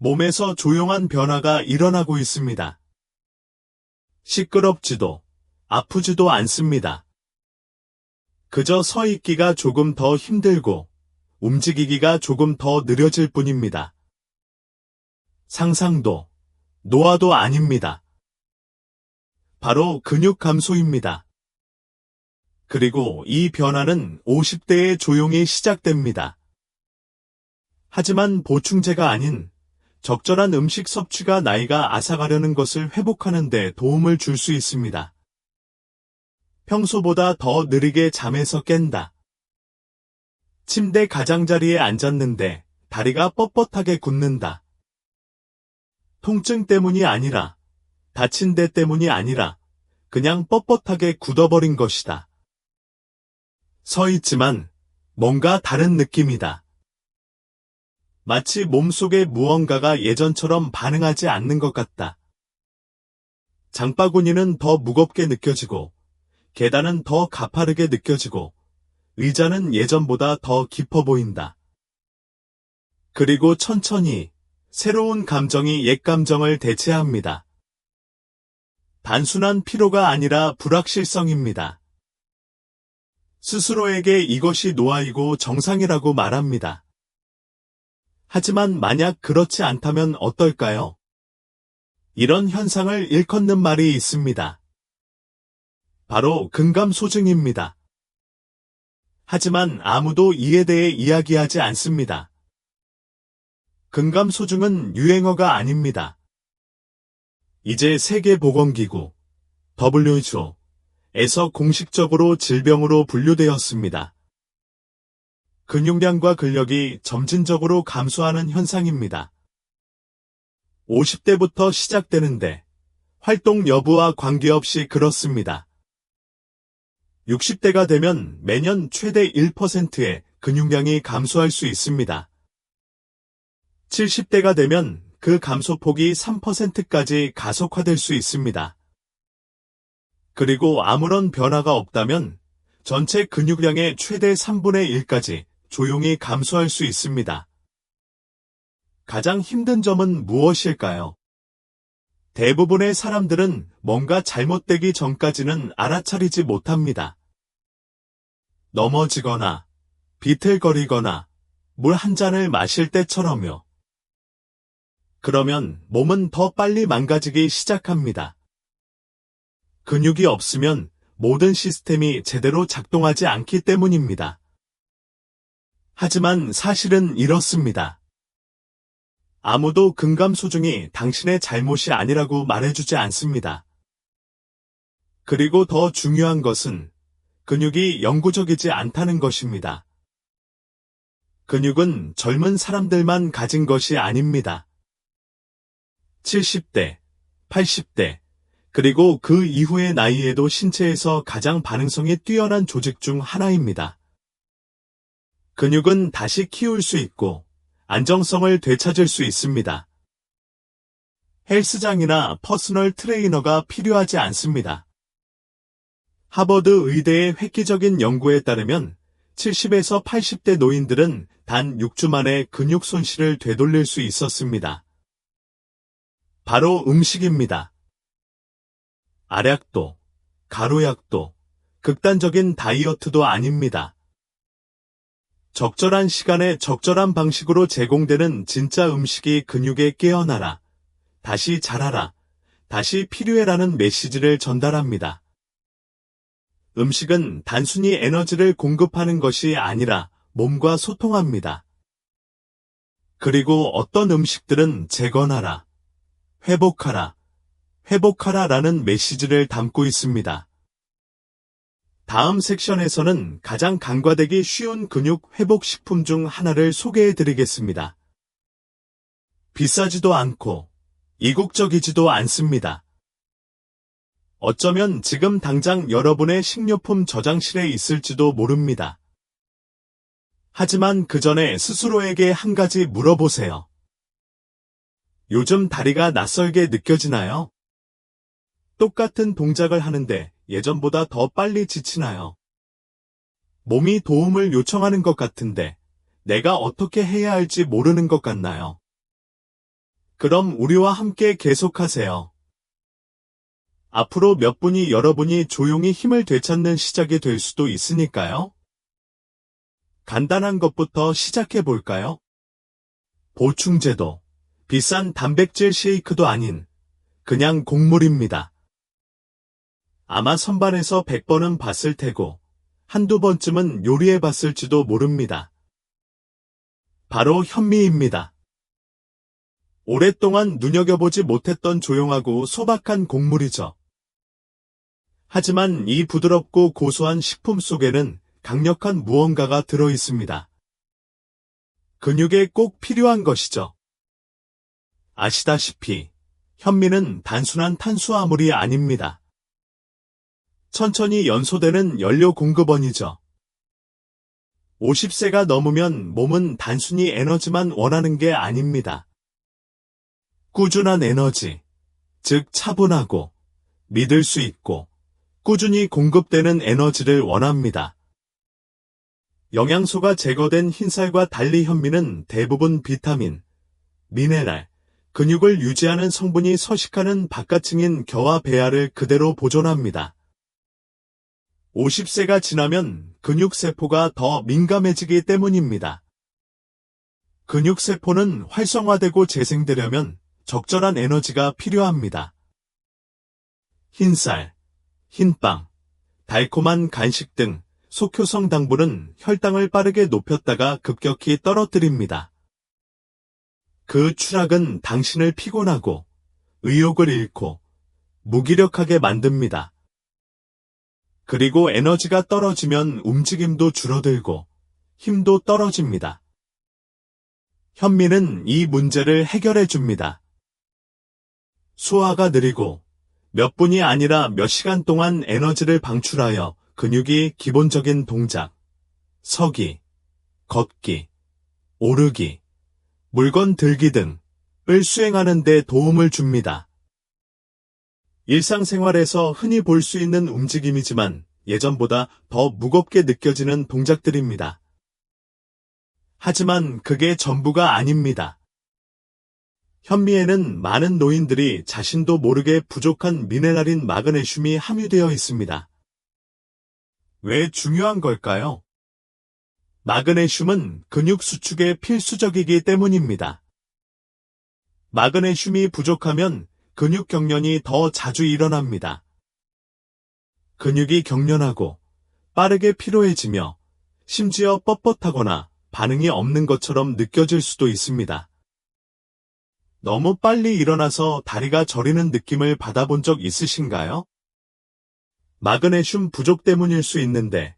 몸에서 조용한 변화가 일어나고 있습니다. 시끄럽지도 아프지도 않습니다. 그저 서 있기가 조금 더 힘들고 움직이기가 조금 더 느려질 뿐입니다. 상상도, 노화도 아닙니다. 바로 근육 감소입니다. 그리고 이 변화는 50대에 조용히 시작됩니다. 하지만 보충제가 아닌 적절한 음식 섭취가 나이가 앗아가려는 것을 회복하는 데 도움을 줄 수 있습니다. 평소보다 더 느리게 잠에서 깬다. 침대 가장자리에 앉았는데 다리가 뻣뻣하게 굳는다. 통증 때문이 아니라, 다친 데 때문이 아니라 그냥 뻣뻣하게 굳어버린 것이다. 서 있지만 뭔가 다른 느낌이다. 마치 몸속에 무언가가 예전처럼 반응하지 않는 것 같다. 장바구니는 더 무겁게 느껴지고, 계단은 더 가파르게 느껴지고, 의자는 예전보다 더 깊어 보인다. 그리고 천천히 새로운 감정이 옛 감정을 대체합니다. 단순한 피로가 아니라 불확실성입니다. 스스로에게 이것이 노화이고 정상이라고 말합니다. 하지만 만약 그렇지 않다면 어떨까요? 이런 현상을 일컫는 말이 있습니다. 바로 근감소증입니다. 하지만 아무도 이에 대해 이야기하지 않습니다. 근감소증은 유행어가 아닙니다. 이제 세계보건기구 WHO에서 공식적으로 질병으로 분류되었습니다. 근육량과 근력이 점진적으로 감소하는 현상입니다. 50대부터 시작되는데 활동 여부와 관계없이 그렇습니다. 60대가 되면 매년 최대 1%의 근육량이 감소할 수 있습니다. 70대가 되면 그 감소폭이 3%까지 가속화될 수 있습니다. 그리고 아무런 변화가 없다면 전체 근육량의 최대 3분의 1까지 조용히 감소할 수 있습니다. 가장 힘든 점은 무엇일까요? 대부분의 사람들은 뭔가 잘못되기 전까지는 알아차리지 못합니다. 넘어지거나, 비틀거리거나, 물 한 잔을 마실 때처럼요. 그러면 몸은 더 빨리 망가지기 시작합니다. 근육이 없으면 모든 시스템이 제대로 작동하지 않기 때문입니다. 하지만 사실은 이렇습니다. 아무도 근감소증이 당신의 잘못이 아니라고 말해주지 않습니다. 그리고 더 중요한 것은 근육이 영구적이지 않다는 것입니다. 근육은 젊은 사람들만 가진 것이 아닙니다. 70대, 80대, 그리고 그 이후의 나이에도 신체에서 가장 반응성이 뛰어난 조직 중 하나입니다. 근육은 다시 키울 수 있고 안정성을 되찾을 수 있습니다. 헬스장이나 퍼스널 트레이너가 필요하지 않습니다. 하버드 의대의 획기적인 연구에 따르면 70에서 80대 노인들은 단 6주 만에 근육 손실을 되돌릴 수 있었습니다. 바로 음식입니다. 알약도, 가루약도, 극단적인 다이어트도 아닙니다. 적절한 시간에 적절한 방식으로 제공되는 진짜 음식이 근육에 깨어나라, 다시 자라라, 다시 필요해라는 메시지를 전달합니다. 음식은 단순히 에너지를 공급하는 것이 아니라 몸과 소통합니다. 그리고 어떤 음식들은 재건하라, 회복하라, 회복하라라는 메시지를 담고 있습니다. 다음 섹션에서는 가장 간과되기 쉬운 근육 회복 식품 중 하나를 소개해 드리겠습니다. 비싸지도 않고 이국적이지도 않습니다. 어쩌면 지금 당장 여러분의 식료품 저장실에 있을지도 모릅니다. 하지만 그 전에 스스로에게 한 가지 물어보세요. 요즘 다리가 낯설게 느껴지나요? 똑같은 동작을 하는데 예전보다 더 빨리 지치나요? 몸이 도움을 요청하는 것 같은데 내가 어떻게 해야 할지 모르는 것 같나요? 그럼 우리와 함께 계속하세요. 앞으로 몇 분이 여러분이 조용히 힘을 되찾는 시작이 될 수도 있으니까요. 간단한 것부터 시작해 볼까요? 보충제도. 비싼 단백질 쉐이크도 아닌 그냥 곡물입니다. 아마 선반에서 100번은 봤을 테고 한두 번쯤은 요리해 봤을지도 모릅니다. 바로 현미입니다. 오랫동안 눈여겨보지 못했던 조용하고 소박한 곡물이죠. 하지만 이 부드럽고 고소한 식품 속에는 강력한 무언가가 들어 있습니다. 근육에 꼭 필요한 것이죠. 아시다시피 현미는 단순한 탄수화물이 아닙니다. 천천히 연소되는 연료 공급원이죠. 50세가 넘으면 몸은 단순히 에너지만 원하는 게 아닙니다. 꾸준한 에너지, 즉 차분하고 믿을 수 있고 꾸준히 공급되는 에너지를 원합니다. 영양소가 제거된 흰쌀과 달리 현미는 대부분 비타민, 미네랄, 근육을 유지하는 성분이 서식하는 바깥층인 겨와 배아를 그대로 보존합니다. 50세가 지나면 근육세포가 더 민감해지기 때문입니다. 근육세포는 활성화되고 재생되려면 적절한 에너지가 필요합니다. 흰쌀, 흰빵, 달콤한 간식 등 속효성 당분은 혈당을 빠르게 높였다가 급격히 떨어뜨립니다. 그 추락은 당신을 피곤하고 의욕을 잃고 무기력하게 만듭니다. 그리고 에너지가 떨어지면 움직임도 줄어들고 힘도 떨어집니다. 현미는 이 문제를 해결해 줍니다. 소화가 느리고 몇 분이 아니라 몇 시간 동안 에너지를 방출하여 근육이 기본적인 동작, 서기, 걷기, 오르기, 물건 들기 등을 수행하는 데 도움을 줍니다. 일상생활에서 흔히 볼 수 있는 움직임이지만 예전보다 더 무겁게 느껴지는 동작들입니다. 하지만 그게 전부가 아닙니다. 현미에는 많은 노인들이 자신도 모르게 부족한 미네랄인 마그네슘이 함유되어 있습니다. 왜 중요한 걸까요? 마그네슘은 근육 수축에 필수적이기 때문입니다. 마그네슘이 부족하면 근육 경련이 더 자주 일어납니다. 근육이 경련하고 빠르게 피로해지며 심지어 뻣뻣하거나 반응이 없는 것처럼 느껴질 수도 있습니다. 너무 빨리 일어나서 다리가 저리는 느낌을 받아본 적 있으신가요? 마그네슘 부족 때문일 수 있는데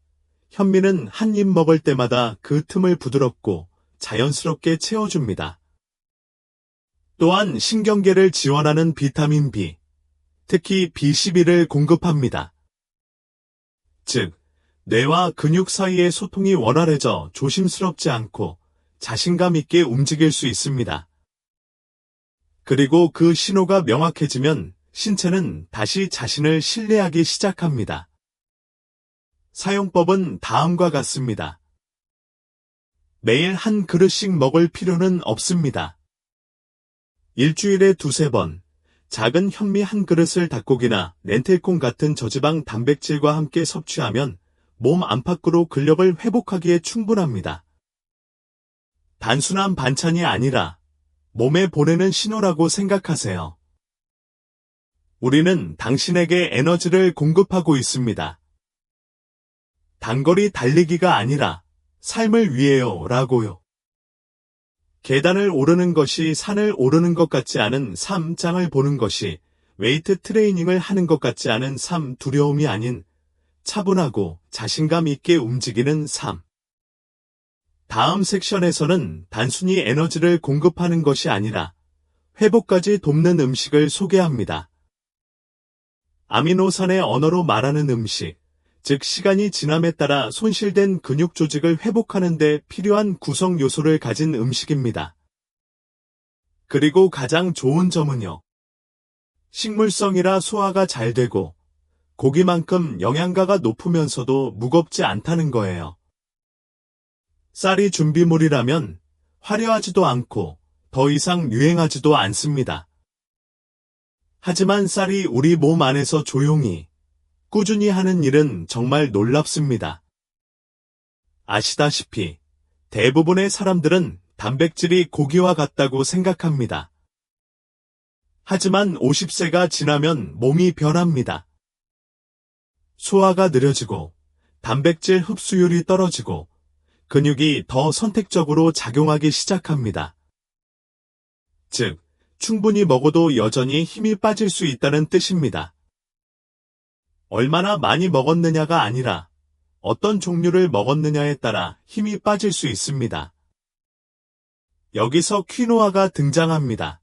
현미는 한 입 먹을 때마다 그 틈을 부드럽고 자연스럽게 채워줍니다. 또한 신경계를 지원하는 비타민 B, 특히 B12를 공급합니다. 즉, 뇌와 근육 사이의 소통이 원활해져 조심스럽지 않고 자신감 있게 움직일 수 있습니다. 그리고 그 신호가 명확해지면 신체는 다시 자신을 신뢰하기 시작합니다. 사용법은 다음과 같습니다. 매일 한 그릇씩 먹을 필요는 없습니다. 일주일에 2-3번, 작은 현미 한 그릇을 닭고기나 렌틸콩 같은 저지방 단백질과 함께 섭취하면 몸 안팎으로 근력을 회복하기에 충분합니다. 단순한 반찬이 아니라 몸에 보내는 신호라고 생각하세요. 우리는 당신에게 에너지를 공급하고 있습니다. 단거리 달리기가 아니라 삶을 위해요 라고요. 계단을 오르는 것이 산을 오르는 것 같지 않은 삶, 장을 보는 것이 웨이트 트레이닝을 하는 것 같지 않은 삶, 두려움이 아닌 차분하고 자신감 있게 움직이는 삶. 다음 섹션에서는 단순히 에너지를 공급하는 것이 아니라 회복까지 돕는 음식을 소개합니다. 아미노산의 언어로 말하는 음식, 즉 시간이 지남에 따라 손실된 근육 조직을 회복하는 데 필요한 구성 요소를 가진 음식입니다. 그리고 가장 좋은 점은요. 식물성이라 소화가 잘 되고 고기만큼 영양가가 높으면서도 무겁지 않다는 거예요. 쌀이 준비물이라면 화려하지도 않고 더 이상 유행하지도 않습니다. 하지만 쌀이 우리 몸 안에서 조용히, 꾸준히 하는 일은 정말 놀랍습니다. 아시다시피 대부분의 사람들은 단백질이 고기와 같다고 생각합니다. 하지만 50세가 지나면 몸이 변합니다. 소화가 느려지고 단백질 흡수율이 떨어지고 근육이 더 선택적으로 작용하기 시작합니다. 즉, 충분히 먹어도 여전히 힘이 빠질 수 있다는 뜻입니다. 얼마나 많이 먹었느냐가 아니라 어떤 종류를 먹었느냐에 따라 힘이 빠질 수 있습니다. 여기서 퀴노아가 등장합니다.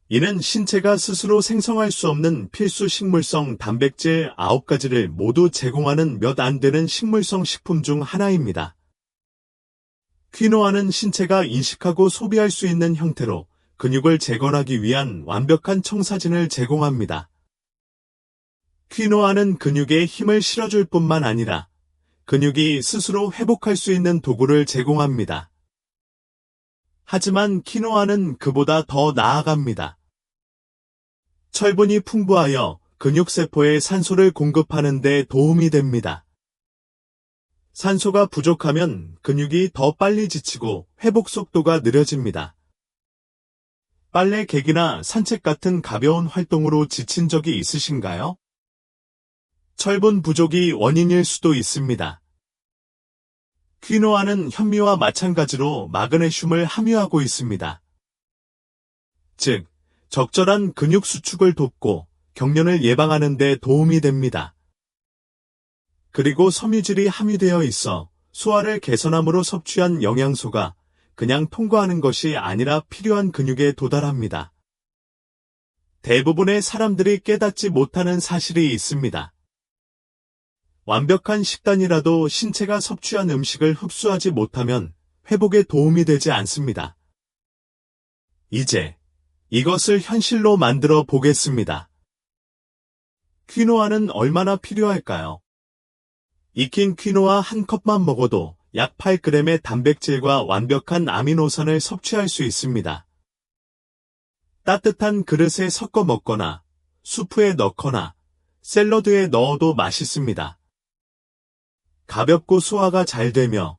이는 신체가 스스로 생성할 수 없는 필수 식물성 단백질 9가지를 모두 제공하는 몇 안 되는 식물성 식품 중 하나입니다. 퀴노아는 신체가 인식하고 소비할 수 있는 형태로 근육을 재건하기 위한 완벽한 청사진을 제공합니다. 퀴노아는 근육에 힘을 실어줄 뿐만 아니라 근육이 스스로 회복할 수 있는 도구를 제공합니다. 하지만 퀴노아는 그보다 더 나아갑니다. 철분이 풍부하여 근육세포에 산소를 공급하는 데 도움이 됩니다. 산소가 부족하면 근육이 더 빨리 지치고 회복 속도가 느려집니다. 빨래 개기나 산책 같은 가벼운 활동으로 지친 적이 있으신가요? 철분 부족이 원인일 수도 있습니다. 퀴노아는 현미와 마찬가지로 마그네슘을 함유하고 있습니다. 즉, 적절한 근육 수축을 돕고 경련을 예방하는 데 도움이 됩니다. 그리고 섬유질이 함유되어 있어 소화를 개선함으로 섭취한 영양소가 그냥 통과하는 것이 아니라 필요한 근육에 도달합니다. 대부분의 사람들이 깨닫지 못하는 사실이 있습니다. 완벽한 식단이라도 신체가 섭취한 음식을 흡수하지 못하면 회복에 도움이 되지 않습니다. 이제 이것을 현실로 만들어 보겠습니다. 퀴노아는 얼마나 필요할까요? 익힌 퀴노아 한 컵만 먹어도 약 8g의 단백질과 완벽한 아미노산을 섭취할 수 있습니다. 따뜻한 그릇에 섞어 먹거나 수프에 넣거나 샐러드에 넣어도 맛있습니다. 가볍고 소화가 잘 되며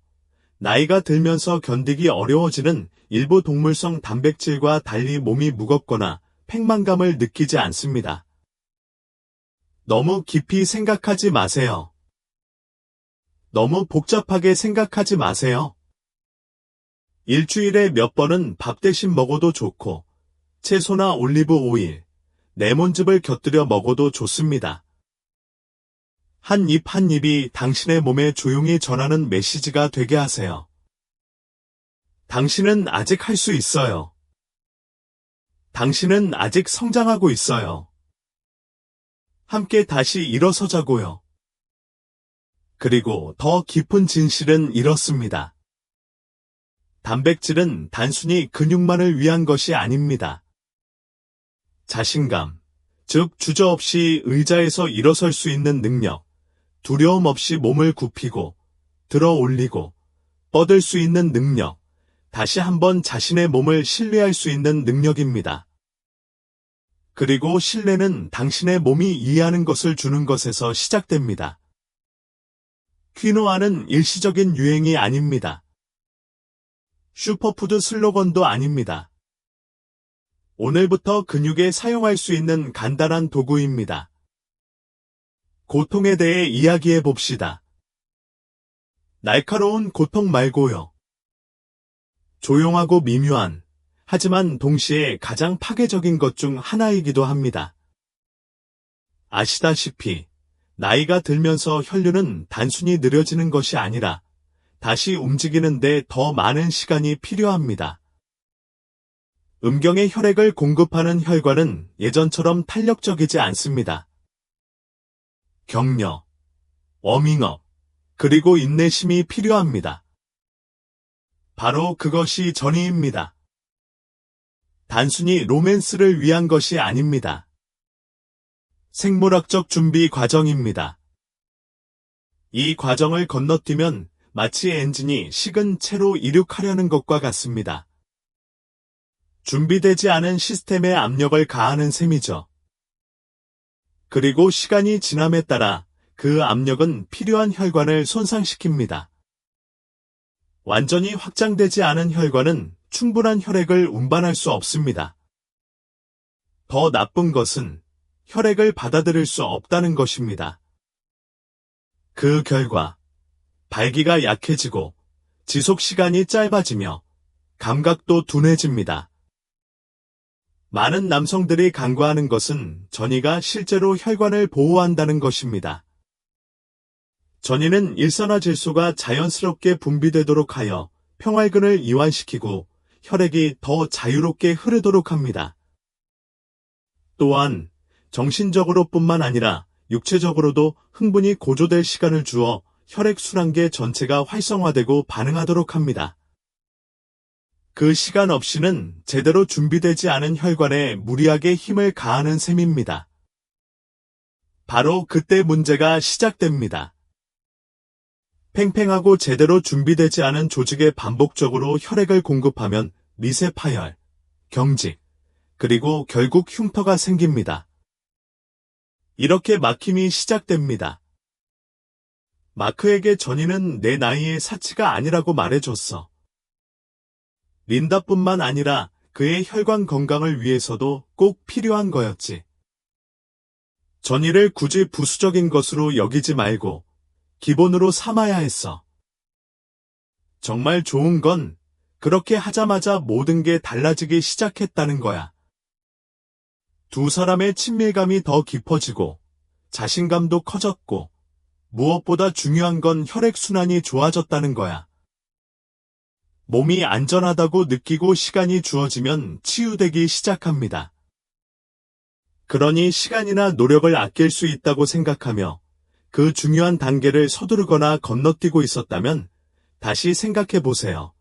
나이가 들면서 견디기 어려워지는 일부 동물성 단백질과 달리 몸이 무겁거나 팽만감을 느끼지 않습니다. 너무 깊이 생각하지 마세요. 너무 복잡하게 생각하지 마세요. 일주일에 몇 번은 밥 대신 먹어도 좋고 채소나 올리브 오일, 레몬즙을 곁들여 먹어도 좋습니다. 한 입 한 입이 당신의 몸에 조용히 전하는 메시지가 되게 하세요. 당신은 아직 할 수 있어요. 당신은 아직 성장하고 있어요. 함께 다시 일어서자고요. 그리고 더 깊은 진실은 이렇습니다. 단백질은 단순히 근육만을 위한 것이 아닙니다. 자신감, 즉 주저없이 의자에서 일어설 수 있는 능력, 두려움 없이 몸을 굽히고 들어 올리고 뻗을 수 있는 능력, 다시 한번 자신의 몸을 신뢰할 수 있는 능력입니다. 그리고 신뢰는 당신의 몸이 이해하는 것을 주는 것에서 시작됩니다. 퀴노아는 일시적인 유행이 아닙니다. 슈퍼푸드 슬로건도 아닙니다. 오늘부터 근육에 사용할 수 있는 간단한 도구입니다. 고통에 대해 이야기해 봅시다. 날카로운 고통 말고요. 조용하고 미묘한, 하지만 동시에 가장 파괴적인 것 중 하나이기도 합니다. 아시다시피 나이가 들면서 혈류는 단순히 느려지는 것이 아니라 다시 움직이는데 더 많은 시간이 필요합니다. 음경의 혈액을 공급하는 혈관은 예전처럼 탄력적이지 않습니다. 격려, 워밍업, 그리고 인내심이 필요합니다. 바로 그것이 전이입니다. 단순히 로맨스를 위한 것이 아닙니다. 생물학적 준비 과정입니다. 이 과정을 건너뛰면 마치 엔진이 식은 채로 이륙하려는 것과 같습니다. 준비되지 않은 시스템에 압력을 가하는 셈이죠. 그리고 시간이 지남에 따라 그 압력은 필요한 혈관을 손상시킵니다. 완전히 확장되지 않은 혈관은 충분한 혈액을 운반할 수 없습니다. 더 나쁜 것은 혈액을 받아들일 수 없다는 것입니다. 그 결과 발기가 약해지고 지속 시간이 짧아지며 감각도 둔해집니다. 많은 남성들이 간과하는 것은 전이가 실제로 혈관을 보호한다는 것입니다. 전이는 일산화질소가 자연스럽게 분비되도록 하여 평활근을 이완시키고 혈액이 더 자유롭게 흐르도록 합니다. 또한 정신적으로뿐만 아니라 육체적으로도 흥분이 고조될 시간을 주어 혈액순환계 전체가 활성화되고 반응하도록 합니다. 그 시간 없이는 제대로 준비되지 않은 혈관에 무리하게 힘을 가하는 셈입니다. 바로 그때 문제가 시작됩니다. 팽팽하고 제대로 준비되지 않은 조직에 반복적으로 혈액을 공급하면 미세 파열, 경직, 그리고 결국 흉터가 생깁니다. 이렇게 막힘이 시작됩니다. 마크에게 전이는 내 나이의 사치가 아니라고 말해줬어. 린다뿐만 아니라 그의 혈관 건강을 위해서도 꼭 필요한 거였지. 전이를 굳이 부수적인 것으로 여기지 말고 기본으로 삼아야 했어. 정말 좋은 건 그렇게 하자마자 모든 게 달라지기 시작했다는 거야. 두 사람의 친밀감이 더 깊어지고 자신감도 커졌고 무엇보다 중요한 건 혈액순환이 좋아졌다는 거야. 몸이 안전하다고 느끼고 시간이 주어지면 치유되기 시작합니다. 그러니 시간이나 노력을 아낄 수 있다고 생각하며 그 중요한 단계를 서두르거나 건너뛰고 있었다면 다시 생각해 보세요.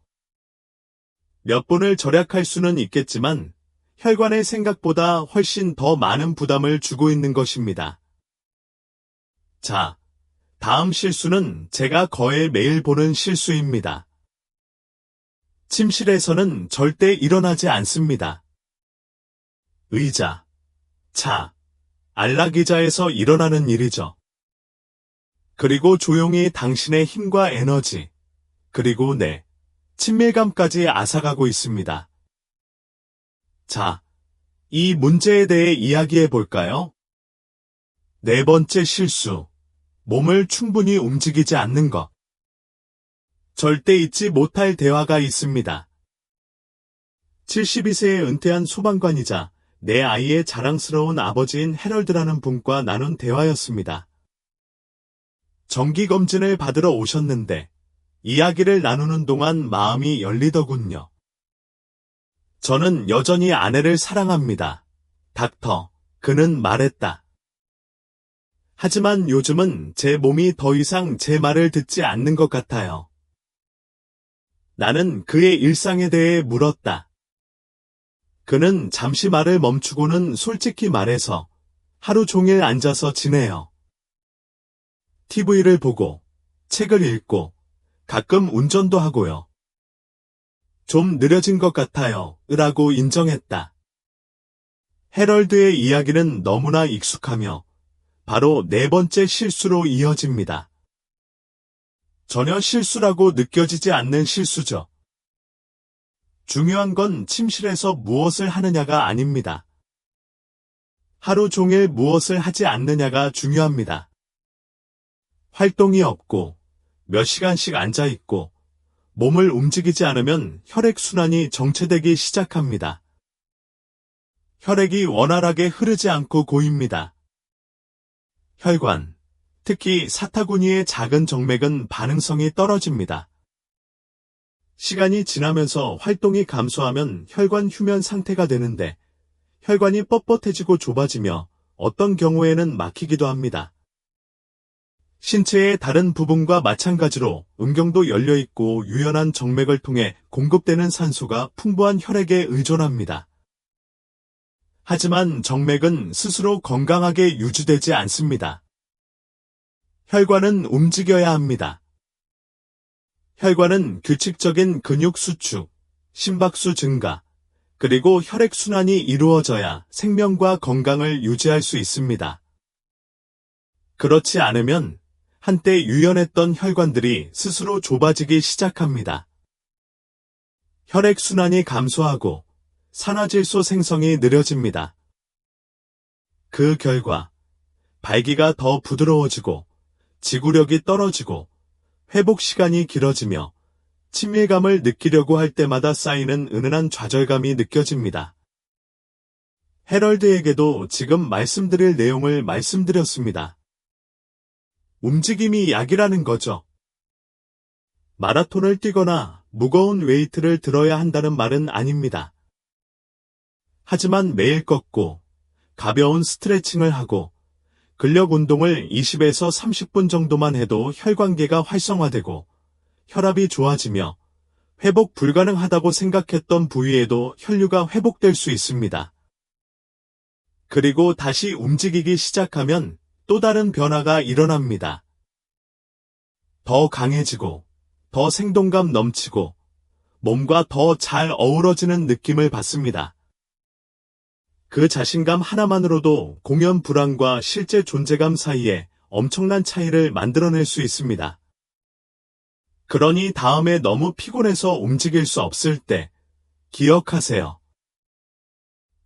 몇 분을 절약할 수는 있겠지만 혈관의 생각보다 훨씬 더 많은 부담을 주고 있는 것입니다. 자, 다음 실수는 제가 거의 매일 보는 실수입니다. 침실에서는 절대 일어나지 않습니다. 의자, 차, 안락의자에서 일어나는 일이죠. 그리고 조용히 당신의 힘과 에너지, 그리고 내 친밀감까지 앗아가고 있습니다. 자, 이 문제에 대해 이야기해 볼까요? 네 번째 실수, 몸을 충분히 움직이지 않는 것. 절대 잊지 못할 대화가 있습니다. 72세에 은퇴한 소방관이자 내 아이의 자랑스러운 아버지인 해럴드라는 분과 나눈 대화였습니다. 정기검진을 받으러 오셨는데 이야기를 나누는 동안 마음이 열리더군요. 저는 여전히 아내를 사랑합니다. 닥터, 그는 말했다. 하지만 요즘은 제 몸이 더 이상 제 말을 듣지 않는 것 같아요. 나는 그의 일상에 대해 물었다. 그는 잠시 말을 멈추고는 솔직히 말해서 하루 종일 앉아서 지내요. TV를 보고, 책을 읽고, 가끔 운전도 하고요. 좀 느려진 것 같아요, 라고 인정했다. 해럴드의 이야기는 너무나 익숙하며 바로 네 번째 실수로 이어집니다. 전혀 실수라고 느껴지지 않는 실수죠. 중요한 건 침실에서 무엇을 하느냐가 아닙니다. 하루 종일 무엇을 하지 않느냐가 중요합니다. 활동이 없고 몇 시간씩 앉아있고 몸을 움직이지 않으면 혈액순환이 정체되기 시작합니다. 혈액이 원활하게 흐르지 않고 고입니다. 혈관, 특히 사타구니의 작은 정맥은 반응성이 떨어집니다. 시간이 지나면서 활동이 감소하면 혈관 휴면 상태가 되는데 혈관이 뻣뻣해지고 좁아지며 어떤 경우에는 막히기도 합니다. 신체의 다른 부분과 마찬가지로 음경도 열려있고 유연한 정맥을 통해 공급되는 산소가 풍부한 혈액에 의존합니다. 하지만 정맥은 스스로 건강하게 유지되지 않습니다. 혈관은 움직여야 합니다. 혈관은 규칙적인 근육 수축, 심박수 증가, 그리고 혈액순환이 이루어져야 생명과 건강을 유지할 수 있습니다. 그렇지 않으면 한때 유연했던 혈관들이 스스로 좁아지기 시작합니다. 혈액순환이 감소하고 산화질소 생성이 느려집니다. 그 결과 발기가 더 부드러워지고 지구력이 떨어지고 회복 시간이 길어지며 친밀감을 느끼려고 할 때마다 쌓이는 은은한 좌절감이 느껴집니다. 헤럴드에게도 지금 말씀드릴 내용을 말씀드렸습니다. 움직임이 약이라는 거죠. 마라톤을 뛰거나 무거운 웨이트를 들어야 한다는 말은 아닙니다. 하지만 매일 걷고 가벼운 스트레칭을 하고 근력 운동을 20에서 30분 정도만 해도 혈관계가 활성화되고 혈압이 좋아지며 회복 불가능하다고 생각했던 부위에도 혈류가 회복될 수 있습니다. 그리고 다시 움직이기 시작하면 또 다른 변화가 일어납니다. 더 강해지고, 더 생동감 넘치고, 몸과 더 잘 어우러지는 느낌을 받습니다. 그 자신감 하나만으로도 공연 불안과 실제 존재감 사이에 엄청난 차이를 만들어낼 수 있습니다. 그러니 다음에 너무 피곤해서 움직일 수 없을 때 기억하세요.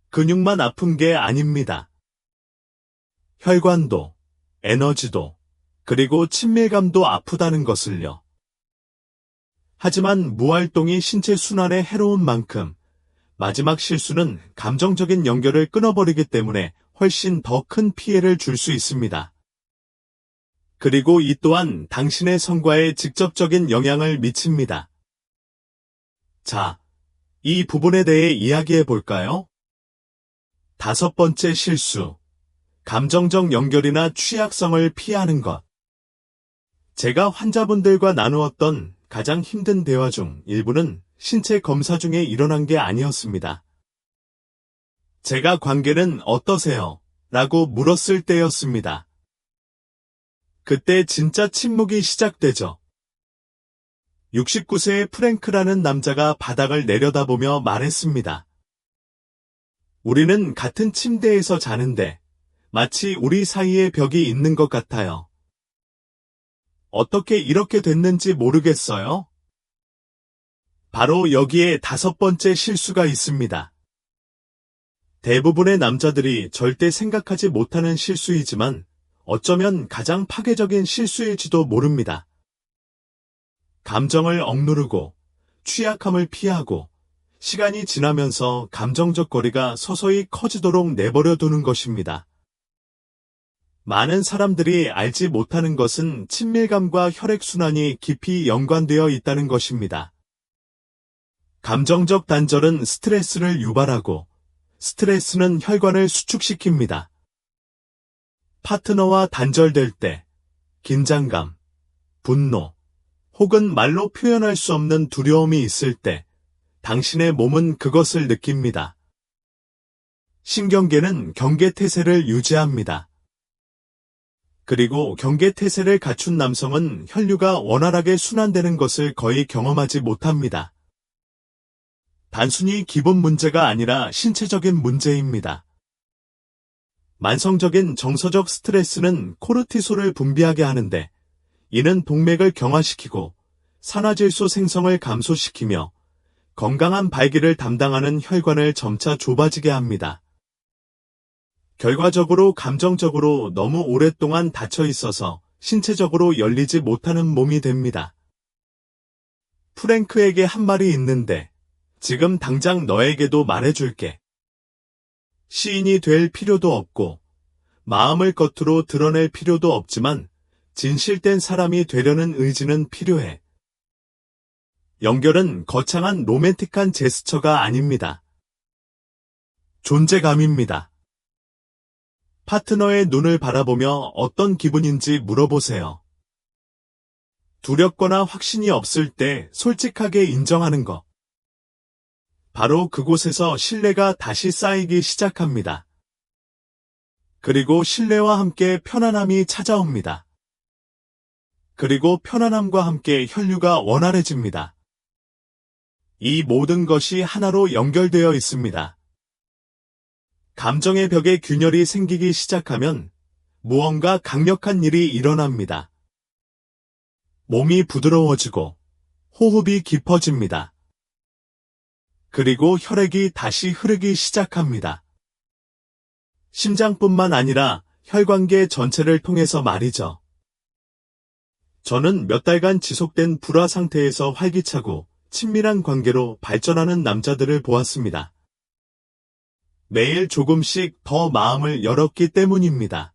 근육만 아픈 게 아닙니다. 혈관도, 에너지도, 그리고 친밀감도 아프다는 것을요. 하지만 무활동이 신체 순환에 해로운 만큼 마지막 실수는 감정적인 연결을 끊어버리기 때문에 훨씬 더 큰 피해를 줄 수 있습니다. 그리고 이 또한 당신의 성과에 직접적인 영향을 미칩니다. 자, 이 부분에 대해 이야기해 볼까요? 5번째 실수. 감정적 연결이나 취약성을 피하는 것. 제가 환자분들과 나누었던 가장 힘든 대화 중 일부는 신체 검사 중에 일어난 게 아니었습니다. 제가 관계는 어떠세요? 라고 물었을 때였습니다. 그때 진짜 침묵이 시작되죠. 69세의 프랭크라는 남자가 바닥을 내려다보며 말했습니다. 우리는 같은 침대에서 자는데 마치 우리 사이에 벽이 있는 것 같아요. 어떻게 이렇게 됐는지 모르겠어요? 바로 여기에 5번째 실수가 있습니다. 대부분의 남자들이 절대 생각하지 못하는 실수이지만 어쩌면 가장 파괴적인 실수일지도 모릅니다. 감정을 억누르고 취약함을 피하고 시간이 지나면서 감정적 거리가 서서히 커지도록 내버려 두는 것입니다. 많은 사람들이 알지 못하는 것은 친밀감과 혈액순환이 깊이 연관되어 있다는 것입니다. 감정적 단절은 스트레스를 유발하고 스트레스는 혈관을 수축시킵니다. 파트너와 단절될 때 긴장감, 분노, 혹은 말로 표현할 수 없는 두려움이 있을 때 당신의 몸은 그것을 느낍니다. 신경계는 경계태세를 유지합니다. 그리고 경계태세를 갖춘 남성은 혈류가 원활하게 순환되는 것을 거의 경험하지 못합니다. 단순히 기본 문제가 아니라 신체적인 문제입니다. 만성적인 정서적 스트레스는 코르티솔을 분비하게 하는데 이는 동맥을 경화시키고 산화질소 생성을 감소시키며 건강한 발기를 담당하는 혈관을 점차 좁아지게 합니다. 결과적으로 감정적으로 너무 오랫동안 닫혀 있어서 신체적으로 열리지 못하는 몸이 됩니다. 프랭크에게 한 말이 있는데 지금 당장 너에게도 말해줄게. 시인이 될 필요도 없고 마음을 겉으로 드러낼 필요도 없지만 진실된 사람이 되려는 의지는 필요해. 연결은 거창한 로맨틱한 제스처가 아닙니다. 존재감입니다. 파트너의 눈을 바라보며 어떤 기분인지 물어보세요. 두렵거나 확신이 없을 때 솔직하게 인정하는 것. 바로 그곳에서 신뢰가 다시 쌓이기 시작합니다. 그리고 신뢰와 함께 편안함이 찾아옵니다. 그리고 편안함과 함께 혈류가 원활해집니다. 이 모든 것이 하나로 연결되어 있습니다. 감정의 벽에 균열이 생기기 시작하면 무언가 강력한 일이 일어납니다. 몸이 부드러워지고 호흡이 깊어집니다. 그리고 혈액이 다시 흐르기 시작합니다. 심장뿐만 아니라 혈관계 전체를 통해서 말이죠. 저는 몇 달간 지속된 불화 상태에서 활기차고 친밀한 관계로 발전하는 남자들을 보았습니다. 매일 조금씩 더 마음을 열었기 때문입니다.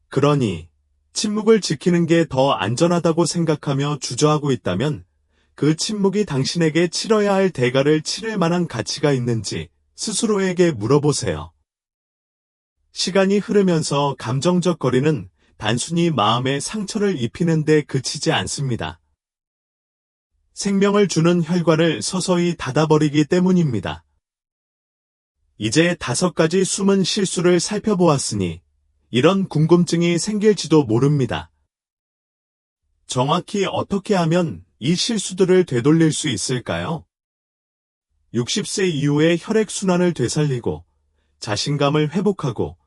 그러니 침묵을 지키는 게 더 안전하다고 생각하며 주저하고 있다면 그 침묵이 당신에게 치러야 할 대가를 치를 만한 가치가 있는지 스스로에게 물어보세요. 시간이 흐르면서 감정적 거리는 단순히 마음에 상처를 입히는 데 그치지 않습니다. 생명을 주는 혈관을 서서히 닫아버리기 때문입니다. 이제 5가지 숨은 실수를 살펴보았으니 이런 궁금증이 생길지도 모릅니다. 정확히 어떻게 하면 이 실수들을 되돌릴 수 있을까요? 60세 이후에 혈액순환을 되살리고 자신감을 회복하고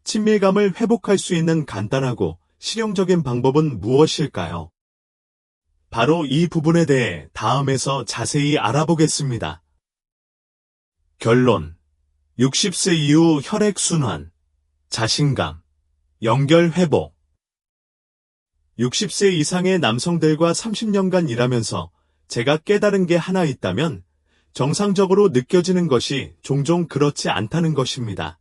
친밀감을 회복할 수 있는 간단하고 실용적인 방법은 무엇일까요? 바로 이 부분에 대해 다음에서 자세히 알아보겠습니다. 결론. 60세 이후 혈액순환, 자신감, 연결 회복. 60세 이상의 남성들과 30년간 일하면서 제가 깨달은 게 하나 있다면 정상적으로 느껴지는 것이 종종 그렇지 않다는 것입니다.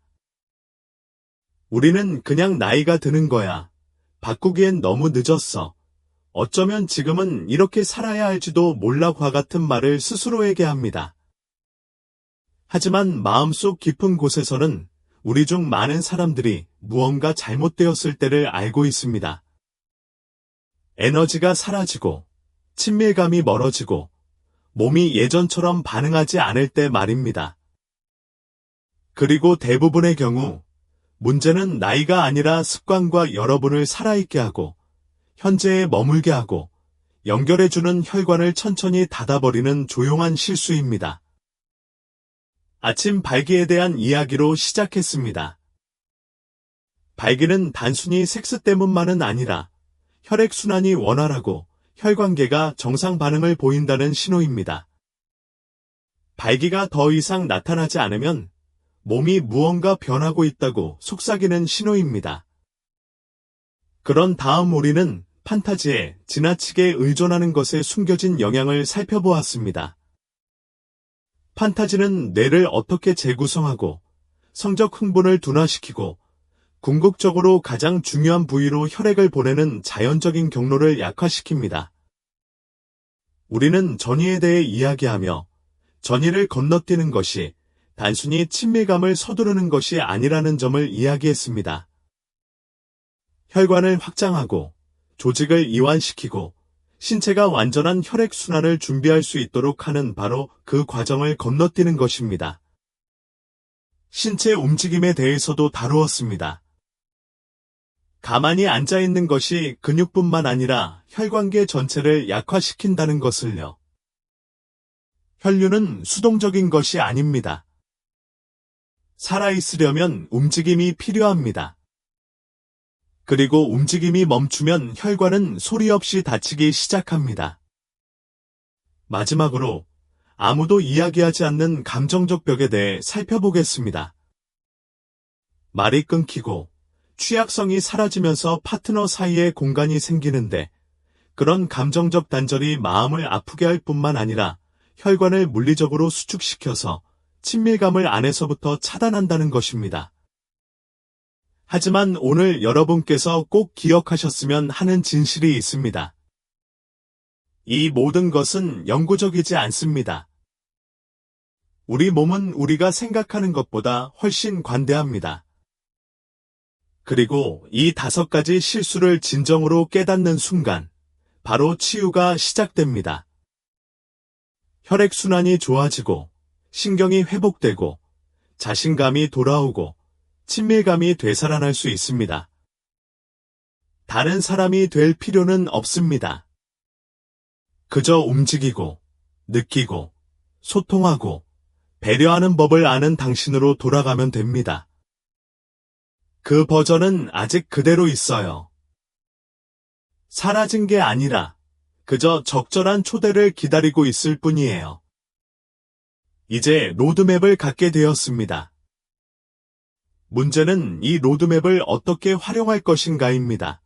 우리는 그냥 나이가 드는 거야. 바꾸기엔 너무 늦었어. 어쩌면 지금은 이렇게 살아야 할지도 몰라과 같은 말을 스스로에게 합니다. 하지만 마음속 깊은 곳에서는 우리 중 많은 사람들이 무언가 잘못되었을 때를 알고 있습니다. 에너지가 사라지고 친밀감이 멀어지고 몸이 예전처럼 반응하지 않을 때 말입니다. 그리고 대부분의 경우 문제는 나이가 아니라 습관과 여러분을 살아있게 하고 현재에 머물게 하고 연결해주는 혈관을 천천히 닫아버리는 조용한 실수입니다. 아침 발기에 대한 이야기로 시작했습니다. 발기는 단순히 섹스 때문만은 아니라 혈액순환이 원활하고 혈관계가 정상 반응을 보인다는 신호입니다. 발기가 더 이상 나타나지 않으면 몸이 무언가 변하고 있다고 속삭이는 신호입니다. 그런 다음 우리는 판타지에 지나치게 의존하는 것에 숨겨진 영향을 살펴보았습니다. 판타지는 뇌를 어떻게 재구성하고 성적 흥분을 둔화시키고 궁극적으로 가장 중요한 부위로 혈액을 보내는 자연적인 경로를 약화시킵니다. 우리는 전이에 대해 이야기하며 전이를 건너뛰는 것이 단순히 친밀감을 서두르는 것이 아니라는 점을 이야기했습니다. 혈관을 확장하고 조직을 이완시키고 신체가 완전한 혈액순환을 준비할 수 있도록 하는 바로 그 과정을 건너뛰는 것입니다. 신체 움직임에 대해서도 다루었습니다. 가만히 앉아있는 것이 근육뿐만 아니라 혈관계 전체를 약화시킨다는 것을요. 혈류는 수동적인 것이 아닙니다. 살아있으려면 움직임이 필요합니다. 그리고 움직임이 멈추면 혈관은 소리 없이 닫히기 시작합니다. 마지막으로 아무도 이야기하지 않는 감정적 벽에 대해 살펴보겠습니다. 말이 끊기고 취약성이 사라지면서 파트너 사이에 공간이 생기는데 그런 감정적 단절이 마음을 아프게 할 뿐만 아니라 혈관을 물리적으로 수축시켜서 친밀감을 안에서부터 차단한다는 것입니다. 하지만 오늘 여러분께서 꼭 기억하셨으면 하는 진실이 있습니다. 이 모든 것은 영구적이지 않습니다. 우리 몸은 우리가 생각하는 것보다 훨씬 관대합니다. 그리고 이 5가지 실수를 진정으로 깨닫는 순간, 바로 치유가 시작됩니다. 혈액순환이 좋아지고, 신경이 회복되고, 자신감이 돌아오고, 친밀감이 되살아날 수 있습니다. 다른 사람이 될 필요는 없습니다. 그저 움직이고, 느끼고, 소통하고, 배려하는 법을 아는 당신으로 돌아가면 됩니다. 그 버전은 아직 그대로 있어요. 사라진 게 아니라 그저 적절한 초대를 기다리고 있을 뿐이에요. 이제 로드맵을 갖게 되었습니다. 문제는 이 로드맵을 어떻게 활용할 것인가입니다.